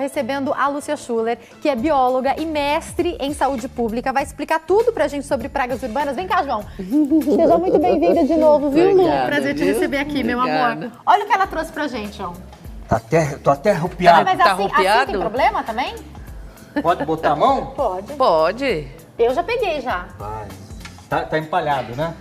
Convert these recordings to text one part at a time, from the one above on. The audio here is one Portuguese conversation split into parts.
Recebendo a Lúcia Schuller, que é bióloga e mestre em saúde pública, vai explicar tudo pra gente sobre pragas urbanas. Vem cá, João. Seja muito bem-vinda de novo, viu, Lu? Prazer te receber aqui, meu amor. Olha o que ela trouxe pra gente, João. Tô até arrupiado. Mas assim tem problema também? Pode botar a mão? Pode. Pode. Eu já peguei já. Vai. Tá empalhado, né?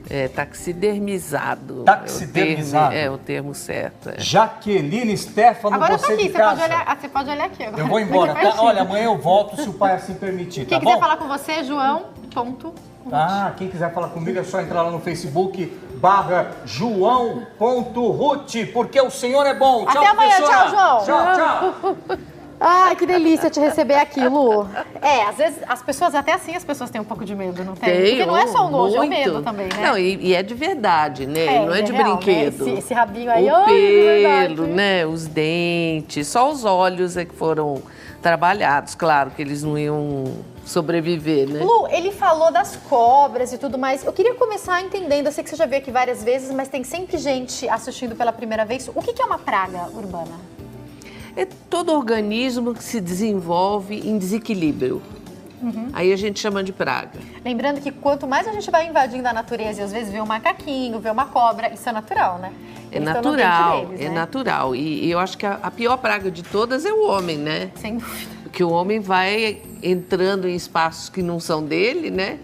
É, taxidermizado. Taxidermizado? É o termo certo. É. Jaqueline Stefano, agora você aqui, de casa. você pode olhar aqui agora. Eu vou embora, tá? Olha, amanhã eu volto se o pai assim permitir, tá bom? Quem quiser falar com você, João. Quem quiser falar comigo é só entrar lá no Facebook /João.Ruth, porque o Senhor é bom. Tchau, até amanhã, professora. Tchau, João. Tchau. Ai, que delícia te receber aqui, Lu. Às vezes as pessoas, até assim, as pessoas têm um pouco de medo, não tem? Porque não é só o nojo, é o medo também, né? Não, e é de verdade, né? Não é de real, brinquedo. Né? Esse rabinho aí, o pelo, né? Os dentes, só os olhos é que foram trabalhados. Claro que eles não iam sobreviver, né? Lu, ele falou das cobras e tudo mais. Eu queria começar entendendo, eu sei que você já veio aqui várias vezes, mas tem sempre gente assistindo pela primeira vez. O que é uma praga urbana? É todo organismo que se desenvolve em desequilíbrio. Aí a gente chama de praga. Lembrando que quanto mais a gente vai invadindo a natureza e às vezes vê um macaquinho, vê uma cobra, isso é natural, né? É natural, natural. E eu acho que a pior praga de todas é o homem, né? Sem dúvida. Porque o homem vai entrando em espaços que não são dele, né?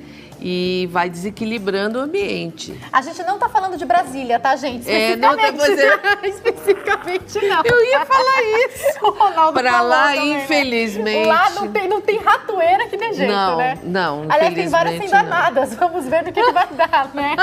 E vai desequilibrando o ambiente. A gente não tá falando de Brasília, tá, gente? Especificamente não. Eu ia falar isso. O Ronaldo pra lá, também, infelizmente. Lá não tem ratoeira que dê jeito, né? Não, aliás, tem várias sem danadas. Vamos ver no que vai dar, né?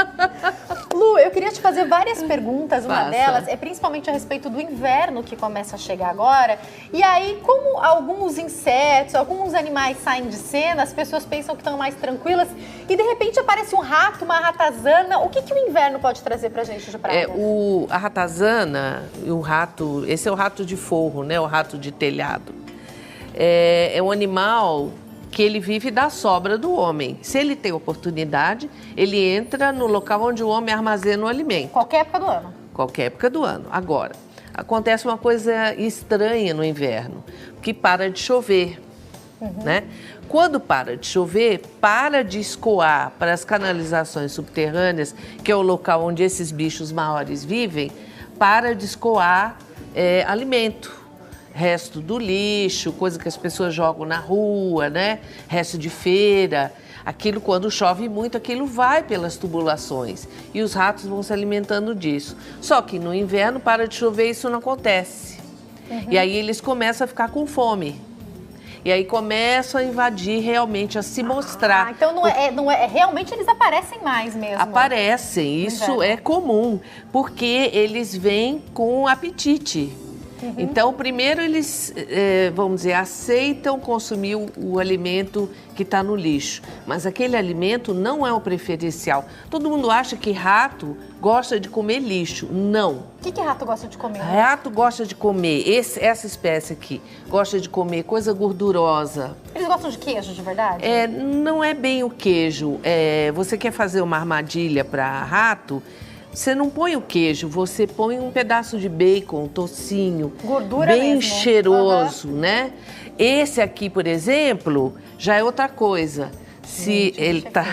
Lu, eu queria te fazer várias perguntas. Uma delas é principalmente a respeito do inverno que começa a chegar agora. E aí, como alguns insetos, alguns animais saem de cena, as pessoas pensam que estão mais tranquilas e de repente aparece um rato, uma ratazana. O que o inverno pode trazer pra gente de praga? A ratazana, o rato, esse é o rato de forro, né? O rato de telhado. É um animal que ele vive da sobra do homem. Se ele tem oportunidade, ele entra no local onde o homem armazena o alimento. Qualquer época do ano? Qualquer época do ano. Agora, acontece uma coisa estranha no inverno, que para de chover, né? Quando para de chover, para de escoar para as canalizações subterrâneas, que é o local onde esses bichos maiores vivem, para de escoar alimento. Resto do lixo, coisa que as pessoas jogam na rua, né? Resto de feira. Aquilo, quando chove muito, aquilo vai pelas tubulações e os ratos vão se alimentando disso. Só que no inverno, para de chover, isso não acontece. E aí eles começam a ficar com fome. E aí começam a invadir realmente, a se mostrar. Então realmente eles aparecem mais mesmo. Aparecem, isso é comum, porque eles vêm com apetite. Então, primeiro eles, vamos dizer, aceitam consumir o alimento que está no lixo. Mas aquele alimento não é o preferencial. Todo mundo acha que rato gosta de comer lixo. Não. O que rato gosta de comer? Rato gosta de comer, essa espécie aqui, gosta de comer coisa gordurosa. Eles gostam de queijo, de verdade? Não é bem o queijo. Você quer fazer uma armadilha para rato? Você não põe o queijo, você põe um pedaço de bacon, tocinho, gordura bem mesmo. Cheiroso, né? Esse aqui, por exemplo, já é outra coisa. Se ele tá,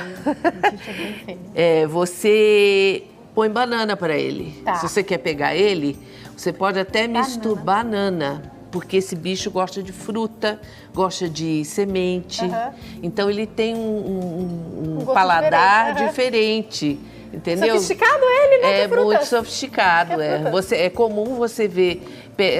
você põe banana para ele. Tá. Se você quer pegar ele, você pode até misturar banana, porque esse bicho gosta de fruta, gosta de semente. Então ele tem um paladar diferente. Entendeu? Sofisticado ele, né? É muito sofisticado. É comum você ver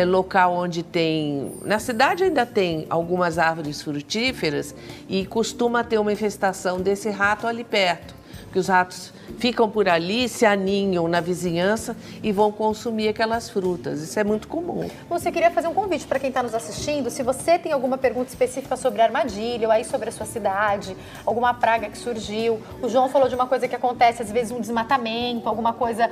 local onde tem... Na cidade ainda tem algumas árvores frutíferas e costuma ter uma infestação desse rato ali perto. Porque os ratos ficam por ali, se aninham na vizinhança e vão consumir aquelas frutas. Isso é muito comum. Você queria fazer um convite para quem está nos assistindo. Se você tem alguma pergunta específica sobre armadilha ou aí sobre a sua cidade, alguma praga que surgiu. O João falou de uma coisa que acontece, às vezes um desmatamento, alguma coisa,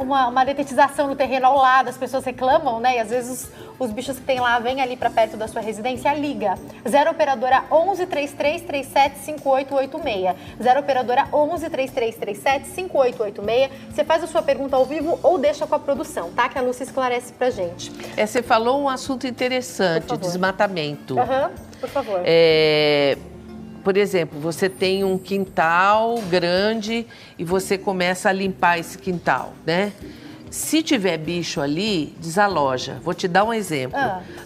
uma detetização no terreno ao lado, as pessoas reclamam, né? E às vezes os bichos que tem lá vêm ali para perto da sua residência, liga. 0 operadora 11 3337 5886. 0 operadora 11 3337 5886. Você faz a sua pergunta ao vivo ou deixa com a produção, tá? Que a Lúcia esclarece pra gente. Você falou um assunto interessante, desmatamento. Por favor. Por exemplo, você tem um quintal grande e você começa a limpar esse quintal, né? Se tiver bicho ali, desaloja. Vou te dar um exemplo.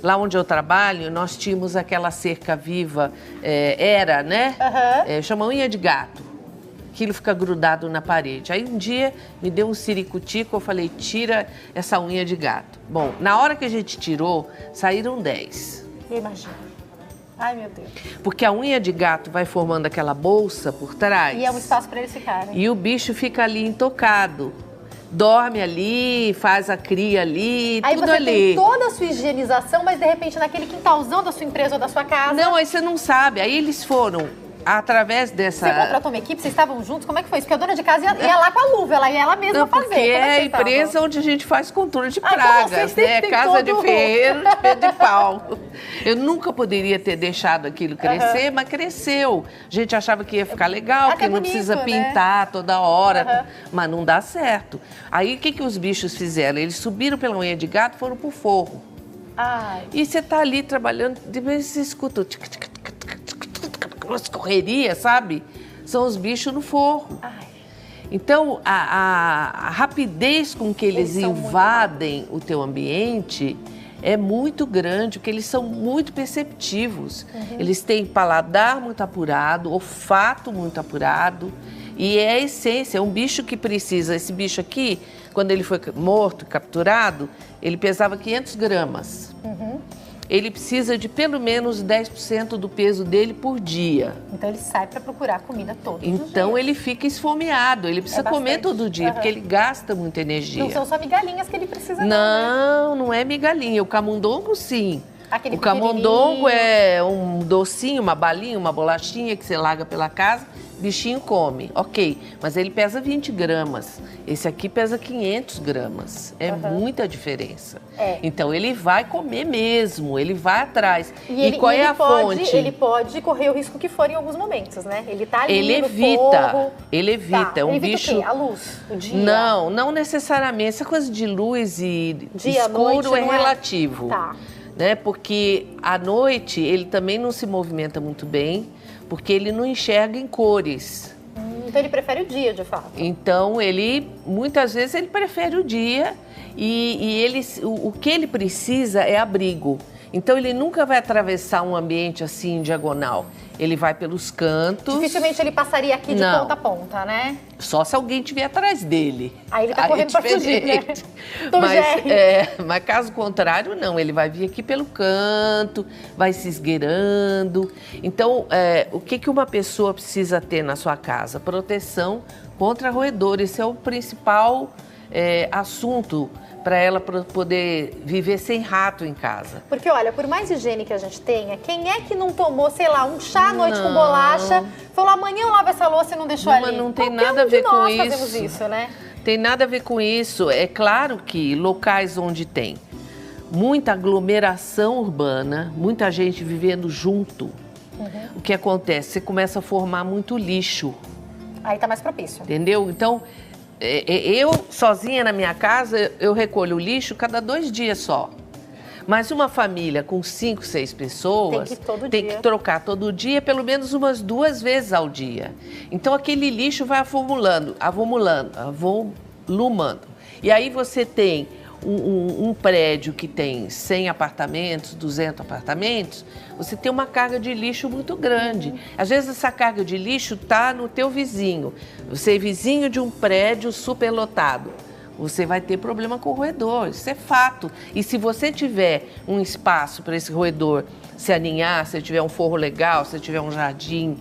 Lá onde eu trabalho, nós tínhamos aquela cerca viva, né? Chama unha de gato. Aquilo fica grudado na parede. Aí um dia me deu um siricutico, eu falei, tira essa unha de gato. Bom, na hora que a gente tirou, saíram 10. Eu imagino. Ai, meu Deus. Porque a unha de gato vai formando aquela bolsa por trás. E é um espaço para eles ficarem. E o bicho fica ali intocado. Dorme ali, faz a cria ali, aí tudo você ali. Tem toda a sua higienização, mas de repente naquele quintalzão da sua empresa ou da sua casa... Não, aí você não sabe. Aí eles foram... Através dessa... Você contratou uma equipe? Vocês estavam juntos? Como é que foi isso? Porque a dona de casa ia lá com a luva, ela ia ela mesma fazer. Porque é a empresa onde a gente faz controle de pragas, né? todo... Casa de ferreiro de pé de pau. Eu nunca poderia ter deixado aquilo crescer, mas cresceu. A gente achava que ia ficar legal, porque não precisa pintar toda hora, mas não dá certo. Aí o que os bichos fizeram? Eles subiram pela unha de gato e foram pro forro. E você tá ali trabalhando, de vez você escuta o umas correrias, sabe? São os bichos no forro. Então, a rapidez com que eles invadem o teu ambiente é muito grande, porque eles são muito perceptivos. Eles têm paladar muito apurado, olfato muito apurado. E é a essência, é um bicho que precisa... Esse bicho aqui, quando ele foi morto, capturado, ele pesava 500 gramas. Ele precisa de pelo menos 10% do peso dele por dia. Então ele sai para procurar comida todo dia. Então ele fica esfomeado, ele precisa comer todo dia, porque ele gasta muita energia. Não são só migalhinhas que ele precisa não, não é migalhinha. O camundongo, sim. Aquele o camundongo é um docinho, uma balinha, uma bolachinha que você larga pela casa, bichinho come, ok. Mas ele pesa 20 gramas. Esse aqui pesa 500 gramas. É muita diferença. Então ele vai comer mesmo, ele vai atrás. E qual é a fonte? Ele pode correr o risco que for em alguns momentos, né? Ele tá ali ele no evita, forro. Ele evita. É um ele evita bicho... o quê? A luz, o dia? Não, não necessariamente. Essa coisa de luz e dia, escuro noite, é relativo. Né? Porque à noite ele também não se movimenta muito bem, porque ele não enxerga em cores. Então ele prefere o dia, de fato. Então ele, muitas vezes, ele prefere o dia e ele, o que ele precisa é abrigo. Então ele nunca vai atravessar um ambiente assim, diagonal. Ele vai pelos cantos. Dificilmente ele passaria aqui de ponta a ponta, né? Só se alguém estiver atrás dele. Aí ele tá correndo pra fugir, né? Mas caso contrário, não. Ele vai vir aqui pelo canto, vai se esgueirando. Então, o que uma pessoa precisa ter na sua casa? Proteção contra roedor. Esse é o principal assunto para ela poder viver sem rato em casa. Porque, olha, por mais higiene que a gente tenha, quem é que não tomou, sei lá, um chá à noite com bolacha, falou, amanhã eu lavo essa louça e não deixou ali? Mas não tem nada a ver com isso. Nós fazemos isso, né? Tem nada a ver com isso. É claro que locais onde tem muita aglomeração urbana, muita gente vivendo junto, o que acontece? Você começa a formar muito lixo. Aí tá mais propício. Entendeu? Então... Eu, sozinha na minha casa, eu recolho o lixo cada 2 dias só. Mas uma família com 5, 6 pessoas tem que trocar todo dia, pelo menos umas 2 vezes ao dia. Então aquele lixo vai avolumando. E aí você tem um prédio que tem 100 apartamentos, 200 apartamentos, você tem uma carga de lixo muito grande. Às vezes essa carga de lixo está no teu vizinho. Você é vizinho de um prédio superlotado. Você vai ter problema com o roedor, isso é fato. E se você tiver um espaço para esse roedor se aninhar, se tiver um forro legal, se tiver um jardim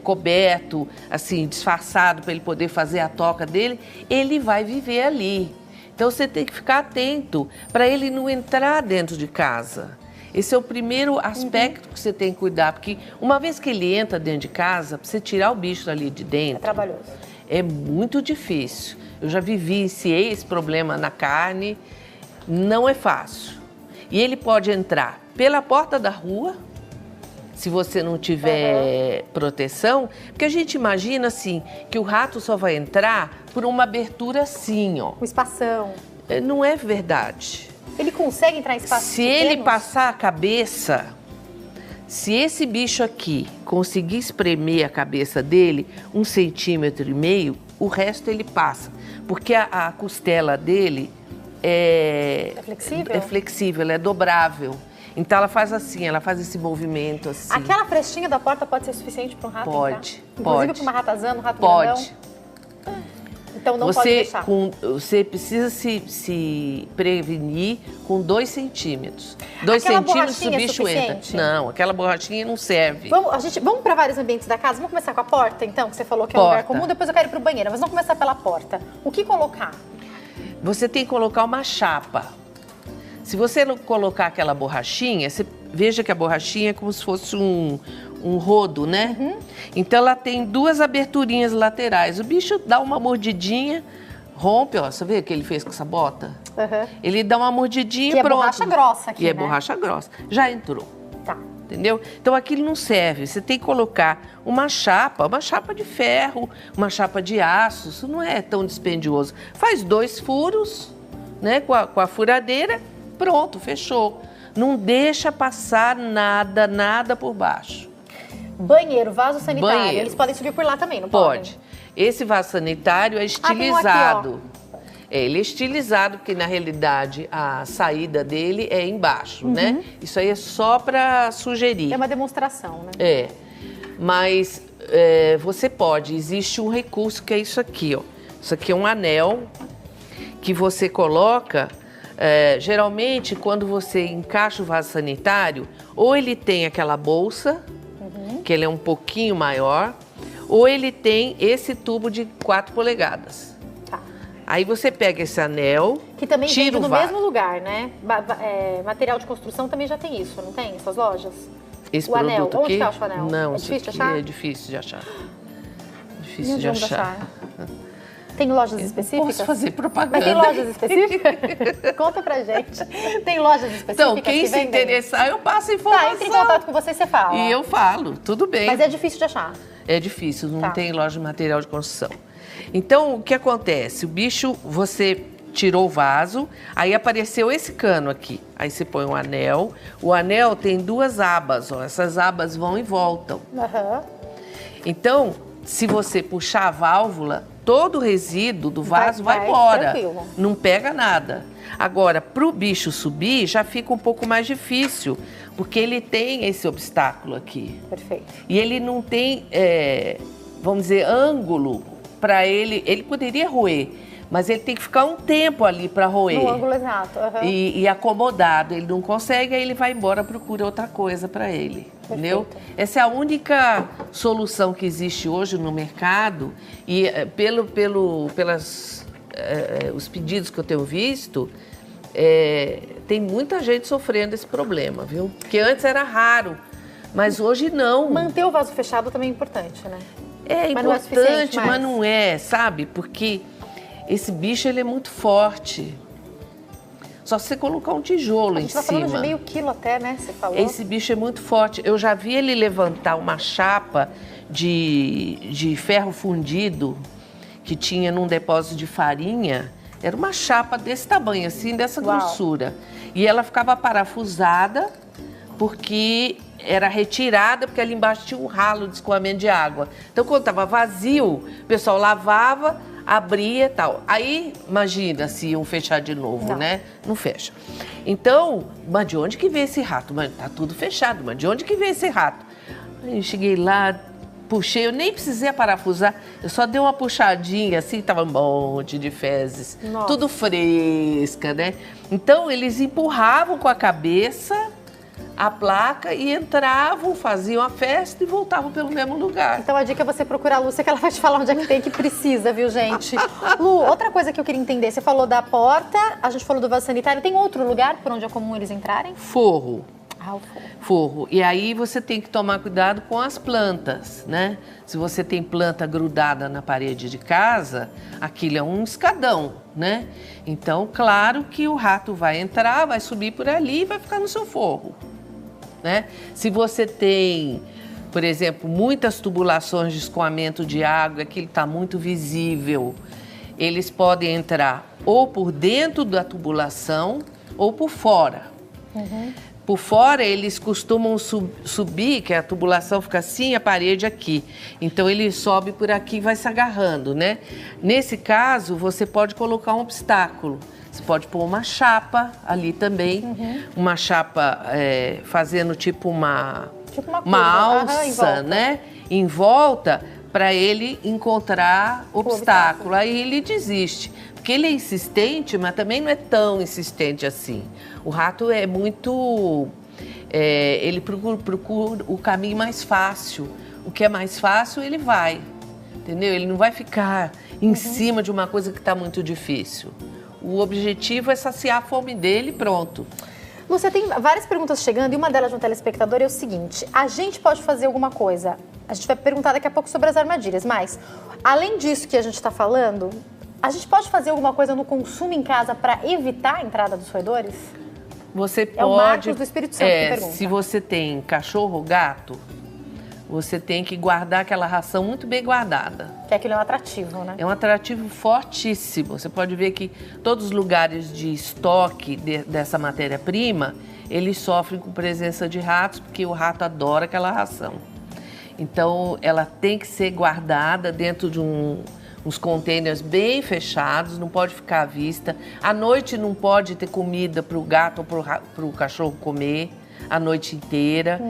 coberto, assim, disfarçado para ele poder fazer a toca dele, ele vai viver ali. Então você tem que ficar atento para ele não entrar dentro de casa. Esse é o primeiro aspecto que você tem que cuidar, porque uma vez que ele entra dentro de casa, para você tirar o bicho ali de dentro... É trabalhoso. É muito difícil. Eu já vivenciei esse problema na carne, não é fácil. E ele pode entrar pela porta da rua, se você não tiver proteção, porque a gente imagina assim, que o rato só vai entrar por uma abertura assim, ó. Um espação. Não é verdade. Ele consegue entrar em espaços Se pequenos? ele passar a cabeça, se esse bicho aqui conseguir espremer a cabeça dele 1,5 centímetros, o resto ele passa. Porque a costela dele É flexível? É flexível, ela é dobrável. Então ela faz assim, ela faz esse movimento assim. Aquela frestinha da porta pode ser suficiente para um rato Pode, entrar? Inclusive pode. para uma ratazana, um rato Pode. grandão? Então não pode deixar. Você precisa se prevenir com 2 centímetros. 2 Aquela centímetros o borrachinha é bicho entra. suficiente? Não, aquela borrachinha não serve. Vamos para vários ambientes da casa. Vamos começar com a porta, então, que você falou que é um lugar comum. Depois eu quero ir para o banheiro, mas vamos começar pela porta. O que colocar? Você tem que colocar uma chapa. Se você não colocar aquela borrachinha, você veja que a borrachinha é como se fosse um rodo, né? Então ela tem 2 aberturinhas laterais. O bicho dá uma mordidinha, rompe, ó. Você vê o que ele fez com essa bota? Ele dá uma mordidinha e pronto. Que é borracha grossa aqui, E é né? borracha grossa. Já entrou. Tá. Entendeu? Então aquilo não serve. Você tem que colocar uma chapa de ferro, uma chapa de aço. Isso não é tão dispendioso. Faz 2 furos, né? Com a furadeira, pronto, fechou. Não deixa passar nada por baixo. Banheiro, vaso sanitário. Banheiro. Eles podem subir por lá também, não Pode. podem? Esse vaso sanitário é tem um aqui, estilizado. Ele é estilizado, porque na realidade a saída dele é embaixo, né? Isso aí é só para sugerir. É uma demonstração, né? É, mas você pode, existe um recurso que é isso aqui, ó. Isso aqui é um anel que você coloca, geralmente quando você encaixa o vaso sanitário, ou ele tem aquela bolsa, que ele é um pouquinho maior, ou ele tem esse tubo de 4 polegadas. Tá. Aí você pega esse anel, Que também tira vende o no vaso. mesmo lugar, né? Material de construção também já tem isso, não tem? Essas lojas? Esse o anel, produto onde aqui, que acha o anel? Não, É isso difícil de aqui achar? é difícil de achar. E Difícil onde de vamos achar. Tem lojas específicas? Posso fazer Mas propaganda. tem lojas específicas? Conta pra gente. Tem lojas específicas Então, quem que se vendem? interessar, eu passo a informação. Tá, entre em contato com você e você fala. E eu falo, tudo bem. Mas é difícil de achar. É difícil, não Tá. tem loja de material de construção. Então, o que acontece? O bicho, você tirou o vaso, aí apareceu esse cano aqui. Aí você põe um anel. O anel tem 2 abas, ó. Essas abas vão e voltam. Então, se você puxar a válvula, todo o resíduo do vaso vai embora. tranquilo. Não pega nada. Agora, para o bicho subir, já fica um pouco mais difícil, porque ele tem esse obstáculo aqui. Perfeito. E ele não tem, vamos dizer, ângulo para ele. Ele poderia roer, mas ele tem que ficar um tempo ali para roer. No ângulo exato. E acomodado. Ele não consegue, aí ele vai embora, procura outra coisa para ele. Entendeu? Essa é a única solução que existe hoje no mercado. E os pedidos que eu tenho visto, tem muita gente sofrendo esse problema, viu? Porque antes era raro, mas hoje não. Manter o vaso fechado também é importante, né? É Mas não é importante, suficiente, mas não é, sabe? Porque esse bicho, ele é muito forte. Só se você colocar um tijolo em A gente tá cima. falando de meio quilo até, né? Você falou. Esse bicho é muito forte. Eu já vi ele levantar uma chapa de ferro fundido que tinha num depósito de farinha. Era uma chapa desse tamanho, assim, dessa grossura. E ela ficava parafusada porque era retirada, porque ali embaixo tinha um ralo de escoamento de água. Então, quando estava vazio, o pessoal lavava, abria e tal. Aí, imagina se iam fechar de novo, né? Não fecha. Então, mas de onde que veio esse rato? Mas tá tudo fechado, mas de onde que veio esse rato? Aí eu cheguei lá, puxei, eu nem precisei parafusar, eu só dei uma puxadinha assim, tava um monte de fezes, tudo fresca, né? Então, eles empurravam com a cabeça a placa e entravam, faziam a festa e voltavam pelo mesmo lugar. Então a dica é você procurar a Lúcia, que ela vai te falar onde é que tem, que precisa, viu, gente? Lu, outra coisa que eu queria entender, você falou da porta, a gente falou do vaso sanitário, tem outro lugar por onde é comum eles entrarem? Forro. Ah, o forro. Forro. E aí você tem que tomar cuidado com as plantas, né? Se você tem planta grudada na parede de casa, aquilo é um escadão, né? Então, claro que o rato vai entrar, vai subir por ali e vai ficar no seu forro, né? Se você tem, por exemplo, muitas tubulações de escoamento de água, aquilo está muito visível, eles podem entrar ou por dentro da tubulação ou por fora. Por fora, eles costumam subir, que a tubulação fica assim, a parede aqui. Então, ele sobe por aqui e vai se agarrando, né? Nesse caso, você pode colocar um obstáculo. Você pode pôr uma chapa ali também. Uma chapa fazendo tipo uma alça, né? Em volta, para ele encontrar obstáculo. Aí ele desiste. Porque ele é insistente, mas também não é tão insistente assim. O rato é muito... ele procura o caminho mais fácil. O que é mais fácil, ele vai. Entendeu? Ele não vai ficar em cima de uma coisa que está muito difícil. O objetivo é saciar a fome dele e pronto. Lúcia, tem várias perguntas chegando e uma delas de um telespectador é o seguinte: a gente pode fazer alguma coisa? A gente vai perguntar daqui a pouco sobre as armadilhas, mas além disso que a gente está falando, a gente pode fazer alguma coisa no consumo em casa para evitar a entrada dos roedores? Você pode... É o Marcos do Espírito Santo que pergunta. Se você tem cachorro ou gato, você tem que guardar aquela ração muito bem guardada. Que aquilo é um atrativo, né? É um atrativo fortíssimo. Você pode ver que todos os lugares de estoque dessa matéria-prima, eles sofrem com presença de ratos, porque o rato adora aquela ração. Então, ela tem que ser guardada dentro de uns containers bem fechados, não pode ficar à vista. À noite não pode ter comida para o gato ou para o cachorro comer a noite inteira.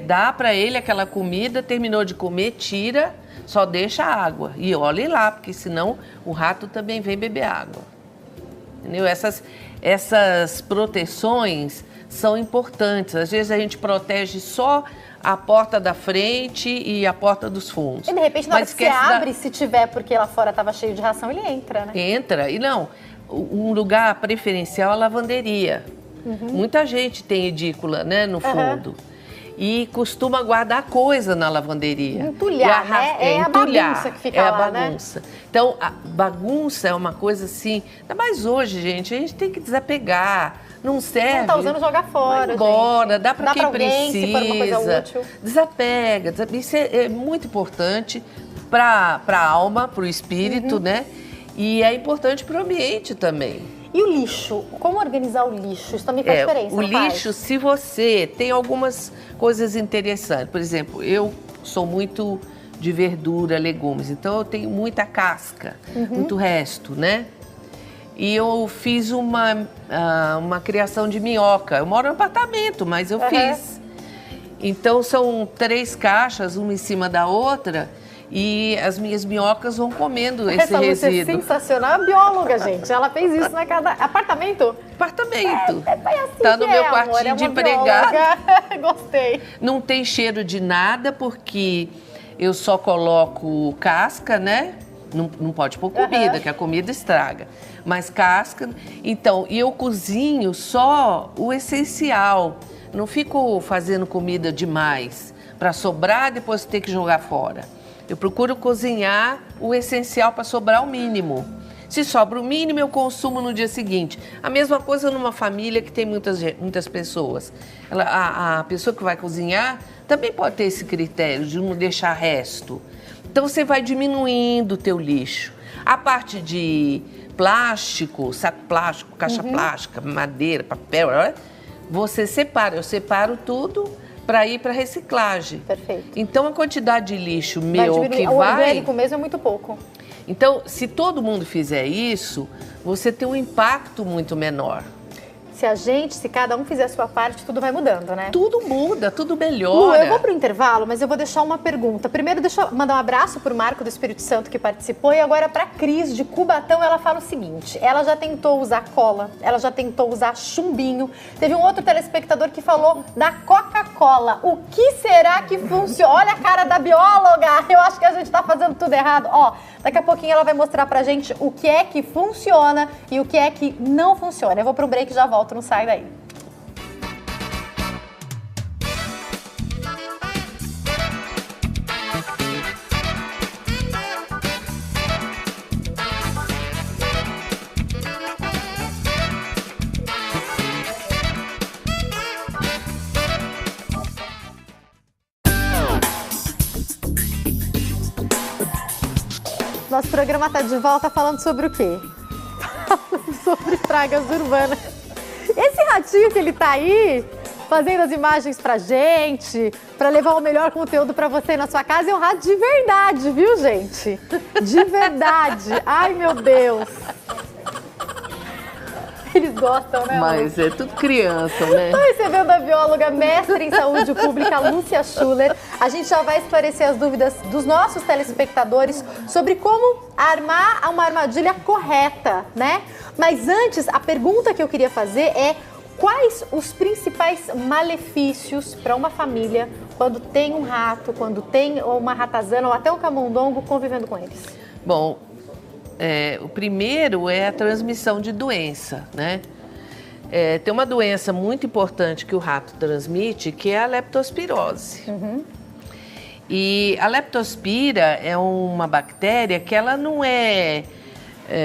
Dá para ele aquela comida, terminou de comer, tira, só deixa a água. E olhe lá, porque senão o rato também vem beber água. Entendeu? Essas proteções são importantes. Às vezes a gente protege só a porta da frente e a porta dos fundos. E de repente, na hora que você abre, se tiver, porque lá fora estava cheio de ração, ele entra, né? Entra. E não, um lugar preferencial é a lavanderia. Muita gente tem edícula, né, no fundo. E costuma guardar coisa na lavanderia. Entulhar, né? É a bagunça que fica lá, né? Então, a bagunça é uma coisa assim... Ainda mais hoje, gente, a gente tem que desapegar. Não serve. Não tá usando, jogar fora, vai embora, gente. dá para quem alguém, precisa. Se for uma coisa útil. Desapega. Isso é muito importante para a alma, para o espírito, né? E é importante para o ambiente também. E o lixo? Como organizar o lixo? Isso também faz diferença, o lixo, se você tem algumas coisas interessantes. Por exemplo, eu sou muito de verdura, legumes, então eu tenho muita casca, muito resto, né? E eu fiz uma criação de minhoca. Eu moro no apartamento, mas eu fiz. Então, são 3 caixas, uma em cima da outra, e as minhas minhocas vão comendo esse resíduo. Essa Lúcia é sensacional, é bióloga, gente. Ela fez isso na casa... Apartamento? Apartamento. Assim tá no meu quartinho de empregada. Gostei. Não tem cheiro de nada, porque eu só coloco casca, né? Não pode pôr comida, que a comida estraga. Mas casca. Então, e eu cozinho só o essencial. Não fico fazendo comida demais para sobrar e depois ter que jogar fora. Eu procuro cozinhar o essencial para sobrar o mínimo. Se sobra o mínimo, eu consumo no dia seguinte. A mesma coisa numa família que tem muitas pessoas. A pessoa que vai cozinhar também pode ter esse critério de não deixar resto. Então, você vai diminuindo o teu lixo. A parte de plástico, saco plástico, caixa plástica, madeira, papel, você separa. Eu separo tudo para ir para reciclagem. Perfeito. Então, a quantidade de lixo meu que o vai... O orgânico mesmo é muito pouco. Então, se todo mundo fizer isso, você tem um impacto muito menor. Se cada um fizer a sua parte, tudo vai mudando, né? Tudo muda, tudo melhora. Lu, eu vou pro intervalo, mas eu vou deixar uma pergunta. Primeiro, deixa eu mandar um abraço pro Marco do Espírito Santo que participou e agora pra Cris de Cubatão, ela fala o seguinte: ela já tentou usar cola, ela já tentou usar chumbinho. Teve um outro telespectador que falou da Coca-Cola. O que será que funciona? Olha a cara da bióloga, eu acho que a gente tá fazendo tudo errado. Ó, daqui a pouquinho ela vai mostrar pra gente o que é que funciona e o que é que não funciona. Eu vou pro break e já volto, não sai daí. Nosso programa tá de volta falando sobre o quê? Falando sobre pragas urbanas. Esse ratinho que ele tá aí, fazendo as imagens pra gente, pra levar o melhor conteúdo pra você na sua casa, é um rato de verdade, viu, gente? De verdade. Ai, meu Deus. Eles gostam, né? Mas é tudo criança, né? Estou recebendo a bióloga mestre em saúde pública, Lúcia Schuller. A gente já vai esclarecer as dúvidas dos nossos telespectadores sobre como armar uma armadilha correta, né? Mas antes, a pergunta que eu queria fazer é: quais os principais malefícios para uma família quando tem um rato, quando tem uma ratazana ou até um camundongo convivendo com eles? Bom, o primeiro é a transmissão de doença, né? Tem uma doença muito importante que o rato transmite, que é a leptospirose. E a leptospira é uma bactéria que ela não é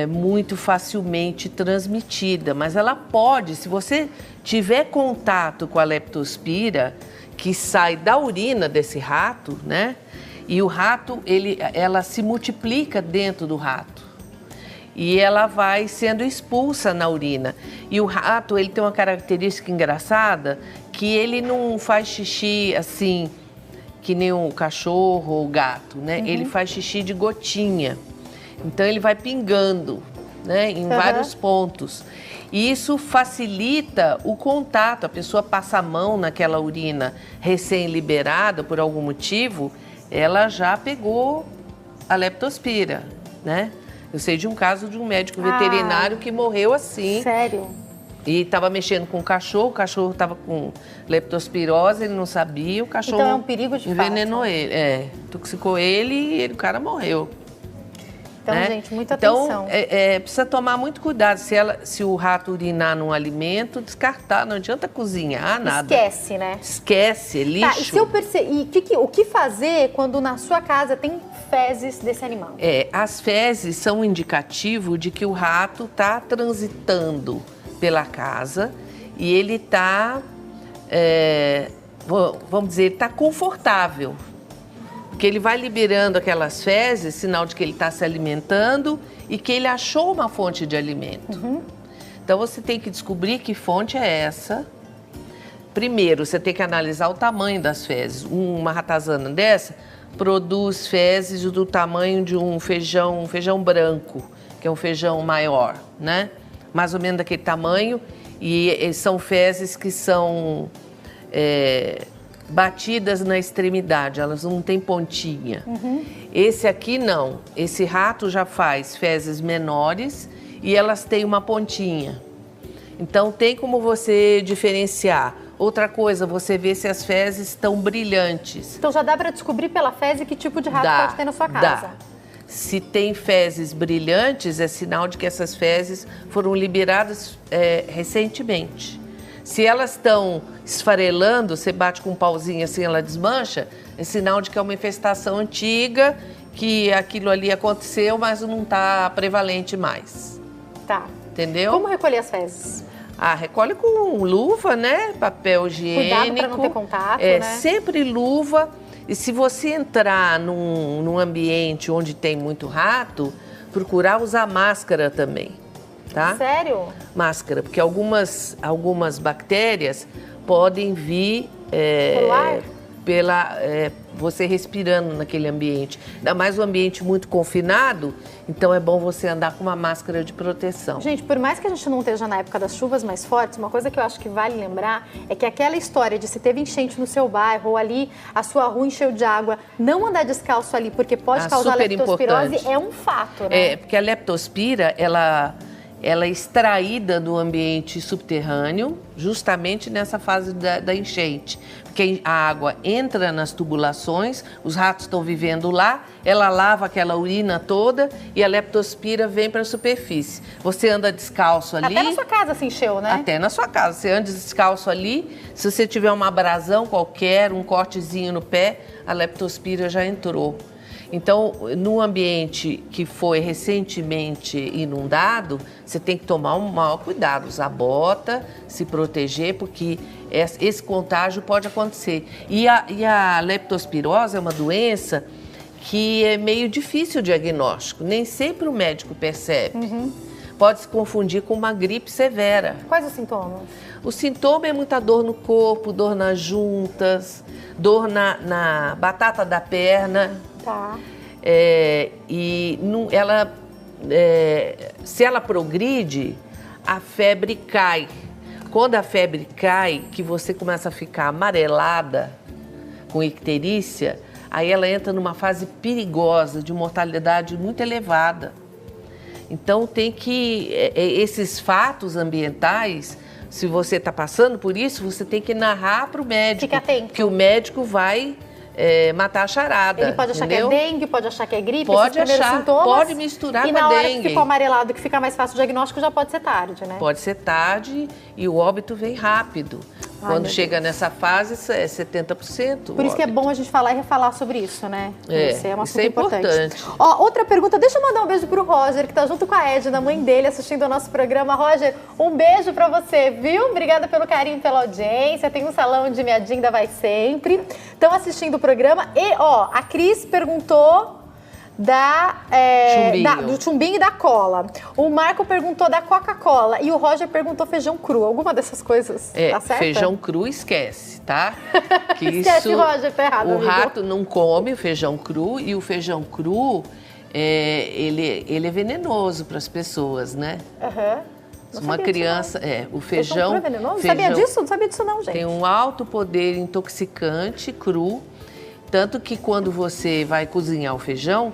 muito facilmente transmitida, mas ela pode, se você tiver contato com a leptospira, que sai da urina desse rato, né? E o rato, ela se multiplica dentro do rato. E ela vai sendo expulsa na urina. E o rato, ele tem uma característica engraçada, que ele não faz xixi assim, que nem o cachorro ou o gato, né? Ele faz xixi de gotinha. Então ele vai pingando, né, em vários pontos. E isso facilita o contato. A pessoa passa a mão naquela urina recém-liberada por algum motivo, ela já pegou a leptospira, né? Eu sei de um caso de um médico veterinário que morreu assim. Sério? E estava mexendo com o cachorro estava com leptospirose, ele não sabia, o cachorro então é um perigo de envenenou ele, intoxicou ele e o cara morreu. Então, né? gente, muita atenção. Então, precisa tomar muito cuidado. Se o rato urinar num alimento, descartar, não adianta cozinhar, nada. Esquece, né? Esquece, é lixo. Tá, e se eu o que fazer quando na sua casa tem fezes desse animal? As fezes são um indicativo de que o rato está transitando pela casa e ele está, vamos dizer, está confortável. Porque ele vai liberando aquelas fezes, sinal de que ele está se alimentando e que ele achou uma fonte de alimento. Então você tem que descobrir que fonte é essa. Primeiro, você tem que analisar o tamanho das fezes. Uma ratazana dessa produz fezes do tamanho de um feijão branco, que é um feijão maior, né? Mais ou menos daquele tamanho. E são fezes que são batidas na extremidade, elas não têm pontinha. Esse aqui não. Esse rato já faz fezes menores e elas têm uma pontinha. Então tem como você diferenciar. Outra coisa, você vê se as fezes estão brilhantes. Então já dá para descobrir pela fezes que tipo de rato pode ter na sua casa? Dá. Se tem fezes brilhantes, é sinal de que essas fezes foram liberadas recentemente. Se elas estão esfarelando, você bate com um pauzinho assim, ela desmancha, é sinal de que é uma infestação antiga, que aquilo ali aconteceu, mas não está prevalente mais. Tá. Entendeu? Como recolher as fezes? Recolhe com luva, né? Papel higiênico. Cuidado para não ter contato, né? Sempre luva. E se você entrar num ambiente onde tem muito rato, procurar usar máscara também, tá? Sério? Máscara, porque algumas bactérias podem vir você respirando naquele ambiente. Ainda mais um ambiente muito confinado, então é bom você andar com uma máscara de proteção. Gente, por mais que a gente não esteja na época das chuvas mais fortes, uma coisa que eu acho que vale lembrar é que aquela história de se teve enchente no seu bairro ou ali a sua rua encheu de água, não andar descalço ali porque pode causar leptospirose é um fato, né? Porque a leptospira, ela é extraída do ambiente subterrâneo, justamente nessa fase da enchente. Porque a água entra nas tubulações, os ratos estão vivendo lá, ela lava aquela urina toda e a leptospira vem para a superfície. Você anda descalço ali... Até na sua casa se encheu, né? Até na sua casa. Você anda descalço ali, se você tiver uma abrasão qualquer, um cortezinho no pé, a leptospira já entrou. Então, no ambiente que foi recentemente inundado, você tem que tomar um maior cuidado, usar bota, se proteger, porque esse contágio pode acontecer. E a leptospirose é uma doença que é meio difícil o diagnóstico. Nem sempre o médico percebe. Pode se confundir com uma gripe severa. Quais os sintomas? O sintoma é muita dor no corpo, dor nas juntas, dor na batata da perna. Tá. Se ela progride, a febre cai. Quando a febre cai, que você começa a ficar amarelada, com icterícia, aí ela entra numa fase perigosa, de mortalidade muito elevada. Então tem que, esses fatos ambientais, se você está passando por isso, você tem que narrar para o médico. Fica atento. Que o médico vai matar a charada. Ele pode achar entendeu? que é dengue, pode achar que é gripe, pode esses primeiros achar, sintomas. pode misturar e com a na hora dengue. que ficou amarelado, que fica mais fácil o diagnóstico, já pode ser tarde, né? Pode ser tarde e o óbito vem rápido. Quando chega nessa fase, é 70%. Por isso que é bom a gente falar e refalar sobre isso, né? Isso é assunto importante. Ó, outra pergunta, deixa eu mandar um beijo pro Roger, que tá junto com a Edna, a mãe dele, assistindo ao nosso programa. Roger, um beijo pra você, viu? Obrigada pelo carinho, pela audiência. Tem um salão onde minha Dinda vai sempre. Estão assistindo o programa. E, ó, a Cris perguntou do chumbinho e da cola. O Marco perguntou da Coca-Cola e o Roger perguntou feijão cru. Alguma dessas coisas tá certa? Feijão cru esquece, tá? Que esquece, Roger, tá errado, amigo. Rato não come o feijão cru e o feijão cru, ele é venenoso para as pessoas, né? Uma criança, o feijão cru é venenoso? Sabia disso? Não sabia disso não, gente. Tem um alto poder intoxicante cru, tanto que quando você vai cozinhar o feijão,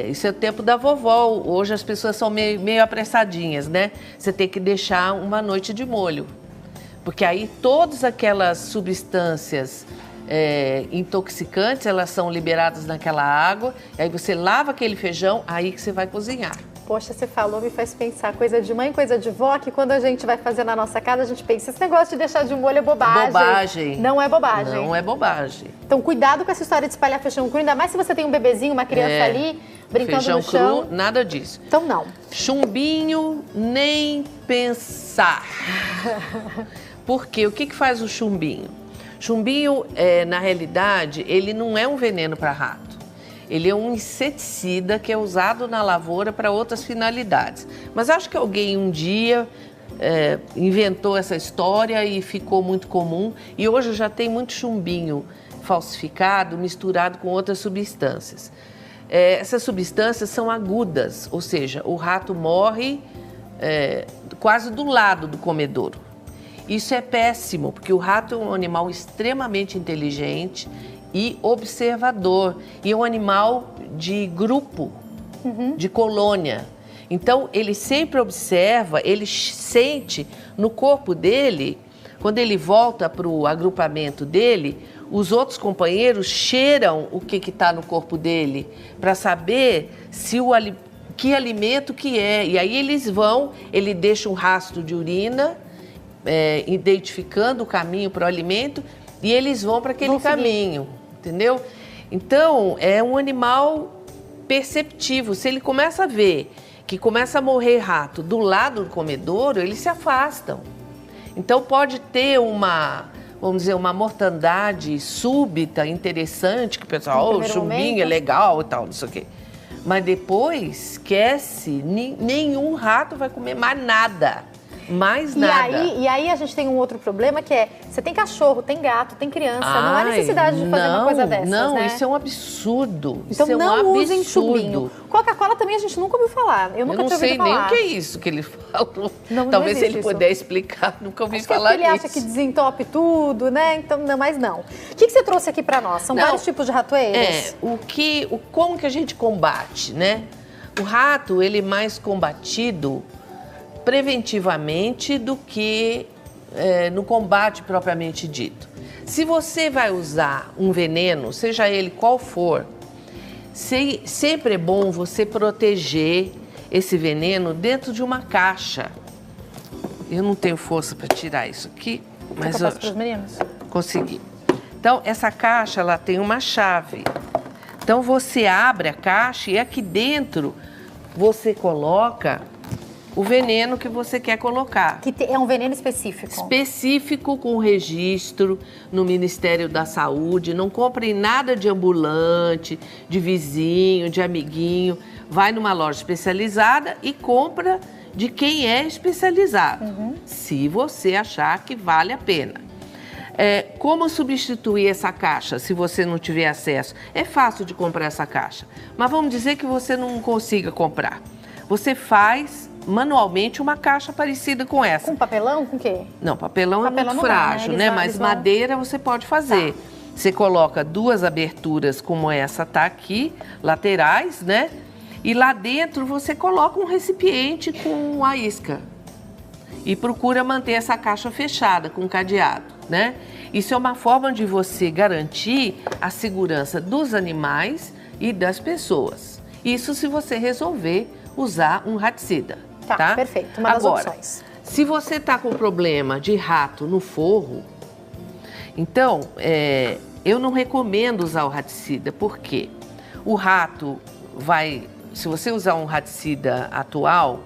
isso é o tempo da vovó. Hoje as pessoas são meio apressadinhas, né? Você tem que deixar uma noite de molho. Porque aí todas aquelas substâncias intoxicantes, elas são liberadas naquela água. E aí você lava aquele feijão, aí que você vai cozinhar. Poxa, você falou, me faz pensar, coisa de mãe, coisa de vó, que quando a gente vai fazer na nossa casa, a gente pensa, esse negócio de deixar de molho é bobagem. Bobagem. Não é bobagem. Não é bobagem. Então, cuidado com essa história de espalhar feijão cru, ainda mais se você tem um bebezinho, uma criança ali, brincando no chão. Feijão cru, nada disso. Então, não. Chumbinho, nem pensar. Por quê? O que faz o chumbinho? Chumbinho, na realidade, ele não é um veneno para rato. Ele é um inseticida que é usado na lavoura para outras finalidades. Mas acho que alguém um dia inventou essa história e ficou muito comum. E hoje já tem muito chumbinho falsificado, misturado com outras substâncias. Essas substâncias são agudas, ou seja, o rato morre quase do lado do comedouro. Isso é péssimo, porque o rato é um animal extremamente inteligente e observador, e é um animal de grupo, de colônia. Então, ele sempre observa, ele sente no corpo dele, quando ele volta para o agrupamento dele, os outros companheiros cheiram o que está no corpo dele, para saber que alimento que é. E aí ele deixa um rastro de urina, identificando o caminho para o alimento, e eles vão para aquele caminho. Entendeu? Então, é um animal perceptivo. Se ele começa a ver que começa a morrer rato do lado do comedouro, eles se afastam. Então, pode ter vamos dizer, uma mortandade súbita, interessante, que o pessoal, o chumbinho é legal e tal, não sei o quê. Mas depois, esquece, nenhum rato vai comer mais nada. Mais nada. E aí a gente tem um outro problema que você tem cachorro, tem gato, tem criança, não há necessidade de fazer uma coisa dessas, né? Isso é um absurdo. Então isso não é um usem absurdo. chumbinho. Coca-Cola também a gente nunca ouviu falar. Eu nunca tinha ouvido falar. Eu não sei nem o que é isso que ele falou. Talvez se ele isso. puder explicar, nunca ouvi falar disso. Ele acha que desentope tudo, né? Então, não, mas não. O que você trouxe aqui pra nós? São vários tipos de ratoeiras? Como que a gente combate, né? O rato, ele é mais combatido preventivamente do que no combate propriamente dito. Se você vai usar um veneno, seja ele qual for, sempre é bom você proteger esse veneno dentro de uma caixa. Eu não tenho força para tirar isso aqui, mas eu consegui. Então, essa caixa, ela tem uma chave. Então, você abre a caixa e aqui dentro você coloca o veneno que você quer colocar. Que é um veneno específico? Específico, com registro no Ministério da Saúde. Não compre nada de ambulante, de vizinho, de amiguinho. Vai numa loja especializada e compra de quem é especializado, se você achar que vale a pena. Como substituir essa caixa se você não tiver acesso? É fácil de comprar essa caixa, mas vamos dizer que você não consiga comprar. Você faz manualmente uma caixa parecida com essa. Com papelão? Com o quê? Não, papelão é muito frágil, né? Mas madeira você pode fazer. Tá. Você coloca 2 aberturas como essa tá aqui, laterais, né? E lá dentro você coloca um recipiente com a isca. E procura manter essa caixa fechada com cadeado, né? Isso é uma forma de você garantir a segurança dos animais e das pessoas. Isso se você resolver usar um raticida, tá? Perfeito, uma das opções. Se você tá com problema de rato no forro, então eu não recomendo usar o raticida, porque o rato vai... Se você usar um raticida atual,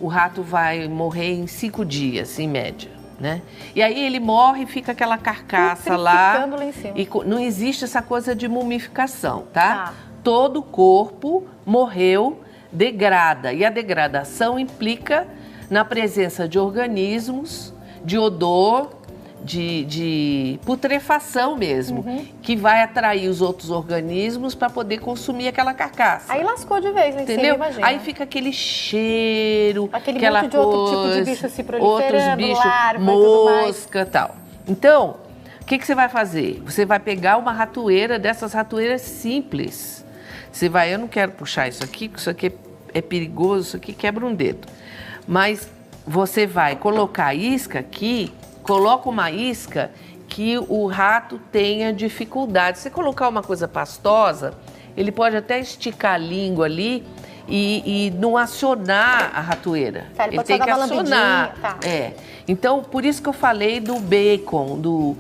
o rato vai morrer em 5 dias, em média, né? E aí ele morre e fica aquela carcaça lá em cima. E não existe essa coisa de mumificação, tá? Todo o corpo morreu, degrada. E a degradação implica na presença de organismos, de odor, de putrefação mesmo, que vai atrair os outros organismos para poder consumir aquela carcaça. Aí lascou de vez, né? Entendeu? Aí fica aquele cheiro, aquela monte de outro tipo de bicho se proliferando, outros bichos, larva, mosca e tal. Então, o que você vai fazer? Você vai pegar uma ratoeira, dessas ratoeiras simples. Você vai, eu não quero puxar isso aqui, porque isso aqui é perigoso, isso aqui quebra um dedo. Mas você vai colocar a isca aqui, coloca uma isca que o rato tenha dificuldade. Se colocar uma coisa pastosa, ele pode até esticar a língua ali e não acionar a ratoeira. Tá, ele tem que acionar. Tá. Então, por isso que eu falei do bacon, do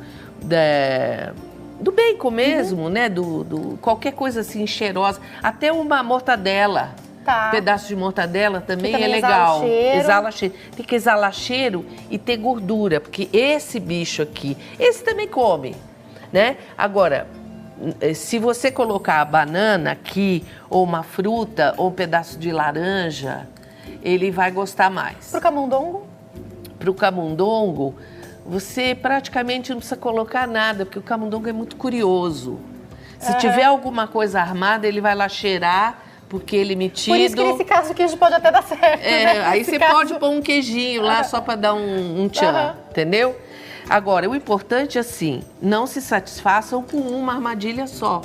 bacon mesmo, né? Do qualquer coisa assim cheirosa. Até uma mortadela. Tá. Um pedaço de mortadela também é legal. Exala cheiro. Tem que exalar cheiro e ter gordura, porque esse bicho aqui, esse também come, né? Agora, se você colocar a banana aqui, ou uma fruta, ou um pedaço de laranja, ele vai gostar mais. Pro camundongo? Pro camundongo, você praticamente não precisa colocar nada, porque o camundongo é muito curioso. Se tiver alguma coisa armada, ele vai lá cheirar, porque ele é metido. Por isso que nesse caso o queijo pode até dar certo, né? Aí você pode pôr um queijinho lá só para dar um tchan, entendeu? Agora, o importante é assim, não se satisfaçam com uma armadilha só.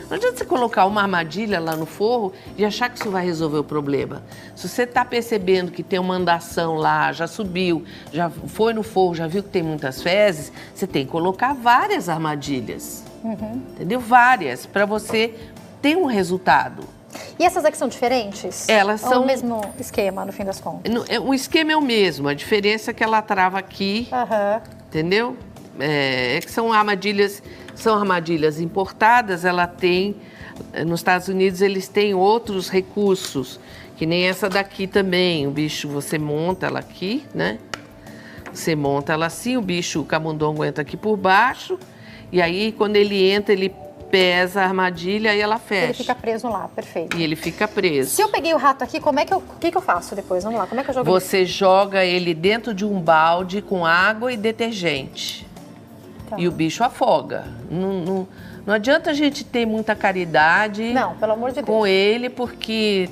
Não adianta você colocar uma armadilha lá no forro e achar que isso vai resolver o problema. Se você está percebendo que tem uma andação lá, já subiu, já foi no forro, já viu que tem muitas fezes, você tem que colocar várias armadilhas, entendeu? Várias, para você ter um resultado. E essas aqui são diferentes? Elas são... Ou o mesmo esquema, no fim das contas? O esquema é o mesmo, a diferença é que ela trava aqui, entendeu? É que são armadilhas importadas, ela tem... Nos Estados Unidos eles têm outros recursos, que nem essa daqui também. O bicho, você monta ela aqui, né? Você monta ela assim, o bicho, o camundongo entra aqui por baixo, e aí quando ele entra, ele pesa a armadilha e ela fecha. Ele fica preso lá, perfeito. E ele fica preso. Se eu peguei o rato aqui, o que eu faço depois? Vamos lá, como é que eu jogo ele? Você joga ele dentro de um balde com água e detergente. Tá. E o bicho afoga. Não adianta a gente ter muita caridade. Não, pelo amor de Deus. Com ele, porque...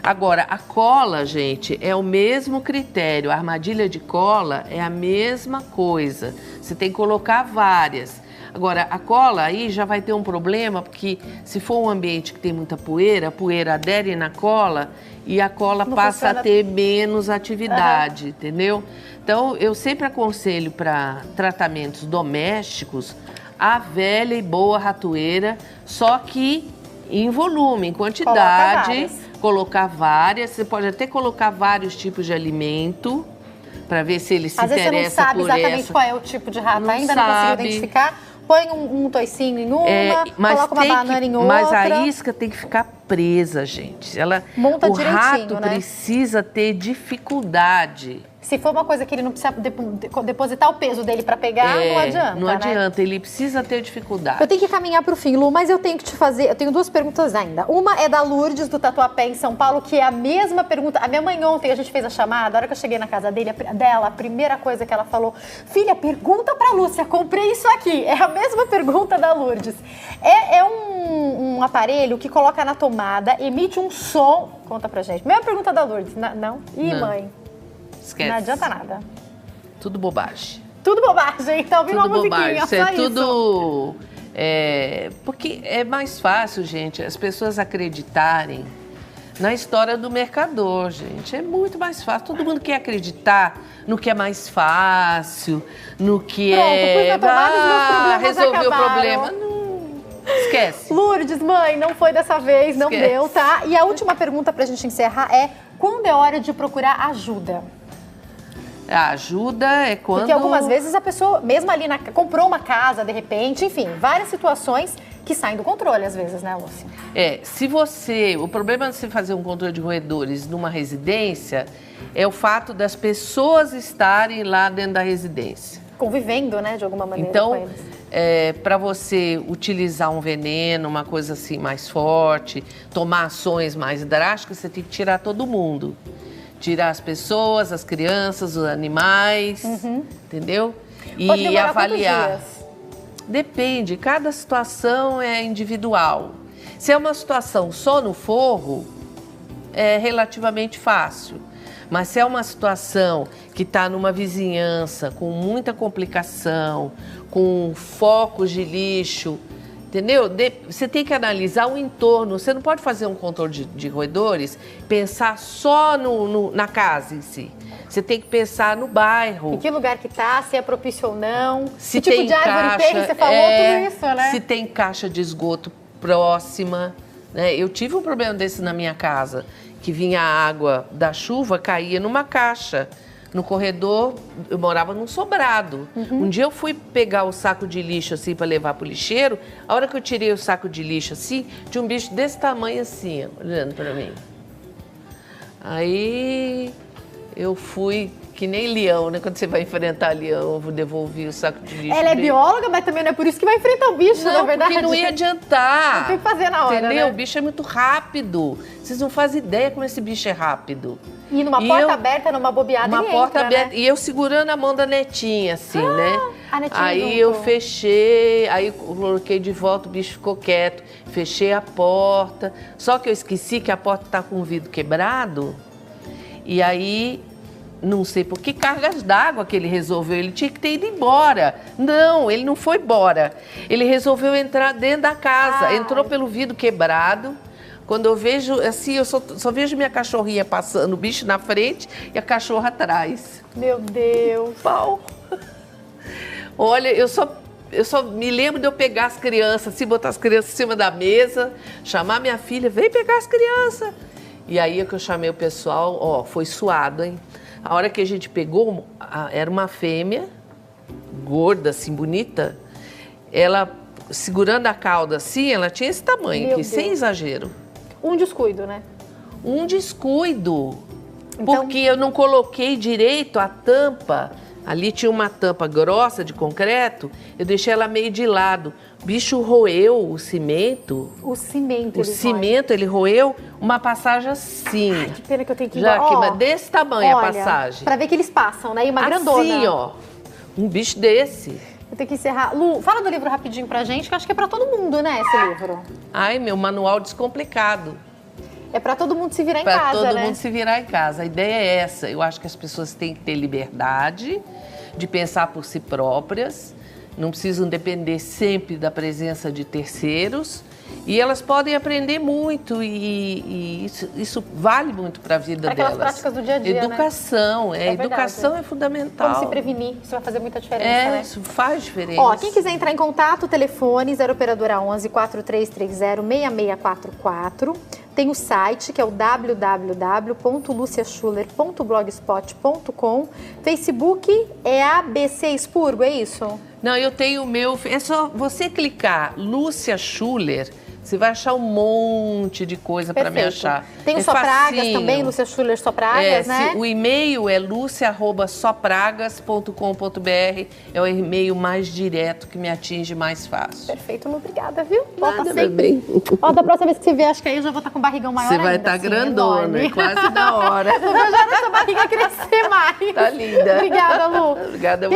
Agora, a cola, gente, é o mesmo critério. A armadilha de cola é a mesma coisa. Você tem que colocar várias. Agora, a cola aí já vai ter um problema, porque se for um ambiente que tem muita poeira, a poeira adere na cola e a cola passa a ter menos atividade, entendeu? Então, eu sempre aconselho para tratamentos domésticos a velha e boa ratoeira, só que em volume, em quantidade, colocar várias. Você pode até colocar vários tipos de alimento, para ver se ele se interessa por essa. Às vezes você não sabe exatamente qual é o tipo de rato, ainda não consigo identificar. põe um toicinho em uma, coloca uma banana em outra. Mas a isca tem que ficar presa, gente. Monta o direitinho, rato né? precisa ter dificuldade. Se for uma coisa que ele não precisa depositar o peso dele para pegar, não adianta, não adianta, ele precisa ter dificuldade. Eu tenho que caminhar para o fim, Lu, mas eu tenho que te fazer, eu tenho 2 perguntas ainda. Uma é da Lourdes, do Tatuapé, em São Paulo, que é a mesma pergunta. A minha mãe ontem, a gente fez a chamada, a hora que eu cheguei na casa dela, a primeira coisa que ela falou, filha, pergunta para Lúcia, comprei isso aqui. É a mesma pergunta da Lourdes. É um aparelho que coloca na tomada, emite um som. Conta pra gente. Mesma pergunta da Lourdes, não? Ih, mãe. Esquece. Não adianta nada. Tudo bobagem. Tudo bobagem. Tá ouvindo uma musiquinha, só isso. Tudo... porque é mais fácil, gente, as pessoas acreditarem na história do mercador, gente. É muito mais fácil. Todo mundo quer acreditar no que é mais fácil, no que resolver o problema. Não, esquece. Lourdes, mãe, não foi dessa vez, não deu, tá? E a última pergunta pra gente encerrar é: quando é hora de procurar ajuda? A ajuda é quando... Porque algumas vezes a pessoa, mesmo ali, comprou uma casa, de repente, enfim, várias situações que saem do controle, às vezes, né, Lúcia? O problema de você fazer um controle de roedores numa residência é o fato das pessoas estarem lá dentro da residência. Convivendo, né, de alguma maneira então, com eles. Para você utilizar um veneno, uma coisa assim mais forte, tomar ações mais drásticas, você tem que tirar todo mundo. Tirar as pessoas, as crianças, os animais, entendeu? E avaliar. Quantos dias? Depende, cada situação é individual. Se é uma situação só no forro, é relativamente fácil. Mas se é uma situação que está numa vizinhança com muita complicação, com focos de lixo, entendeu? Você tem que analisar o entorno. Você não pode fazer um controle de roedores, pensar só na casa em si. Você tem que pensar no bairro. Em que lugar que tá, se é propício ou não. Se que tipo de árvore tem, você falou tudo isso, né? Se tem caixa de esgoto próxima, né? Eu tive um problema desse na minha casa, que vinha a água da chuva, caía numa caixa. No corredor, eu morava num sobrado. Um dia eu fui pegar o saco de lixo assim para levar pro lixeiro. A hora que eu tirei o saco de lixo assim, tinha um bicho desse tamanho assim, olhando para mim. Aí eu fui que nem leão, né? Quando você vai enfrentar leão, eu devolvi o saco de lixo. Ela é bióloga, mas também não é por isso que vai enfrentar o bicho, na verdade. Porque não ia adiantar. Não tem que fazer na hora, entendeu? Né? O bicho é muito rápido. Vocês não fazem ideia como esse bicho é rápido. E numa porta aberta, numa bobeada, uma porta entra, aberta. Né? E eu segurando a mão da netinha, assim, né? A netinha aí junto. Eu fechei, aí eu coloquei de volta, o bicho ficou quieto. Fechei a porta. Só que eu esqueci que a porta tá com o vidro quebrado. E aí... Não sei por que cargas d'água que ele resolveu. Ele tinha que ter ido embora. Não, ele não foi embora. Ele resolveu entrar dentro da casa. Entrou pelo vidro quebrado. Quando eu vejo, assim, eu só vejo minha cachorrinha passando, o bicho na frente e a cachorra atrás. Meu Deus. Pau. Olha, eu só me lembro de eu pegar as crianças, assim, botar as crianças em cima da mesa, chamar minha filha, vem pegar as crianças. E aí é que eu chamei o pessoal, ó, foi suado, hein? A hora que a gente pegou, era uma fêmea, gorda, assim, bonita. Ela, segurando a cauda assim, ela tinha esse tamanho aqui, sem exagero. Um descuido, né? Um descuido. Então... Porque eu não coloquei direito a tampa. Ali tinha uma tampa grossa de concreto, eu deixei ela meio de lado. O bicho roeu o cimento. O cimento, ele roeu uma passagem assim. Ai, que pena que eu tenho que ir. Já que desse tamanho a passagem. Pra ver que eles passam, né? E uma grandona. Assim, ó. Um bicho desse. Eu tenho que encerrar. Lu, fala do livro rapidinho pra gente, que eu acho que é pra todo mundo, né, esse livro. Ai, meu manual descomplicado. É pra todo mundo se virar em casa, né? Pra todo mundo se virar em casa. A ideia é essa. Eu acho que as pessoas têm que ter liberdade de pensar por si próprias. Não precisam depender sempre da presença de terceiros. E elas podem aprender muito e isso vale muito para a vida delas. Aquelas práticas do dia a dia, educação, né? Educação é fundamental. Como se prevenir, isso vai fazer muita diferença, né? Isso faz diferença. Ó, quem quiser entrar em contato, telefone 0 operadora 11 4330 6644. Tem o site, que é o www.luciaschuller.blogspot.com. Facebook é ABC Expurgo, é isso? Não, eu tenho o meu... É só você clicar Lúcia Schuller, você vai achar um monte de coisa para me achar. Tem o Sopragas também, Lúcia Schuller Sopragas, né? O e-mail é lucia@sopragas.com.br. É o e-mail mais direto que me atinge mais fácil. Perfeito, Lu, obrigada, viu? Nada, meu bem. Ó, da próxima vez que você vier, acho que aí eu já vou estar com um barrigão maior. Você vai estar assim, grandona, enorme. quase da hora. Eu vou já nessa barriga crescer mais. Tá linda. Obrigada, Lu. Obrigada.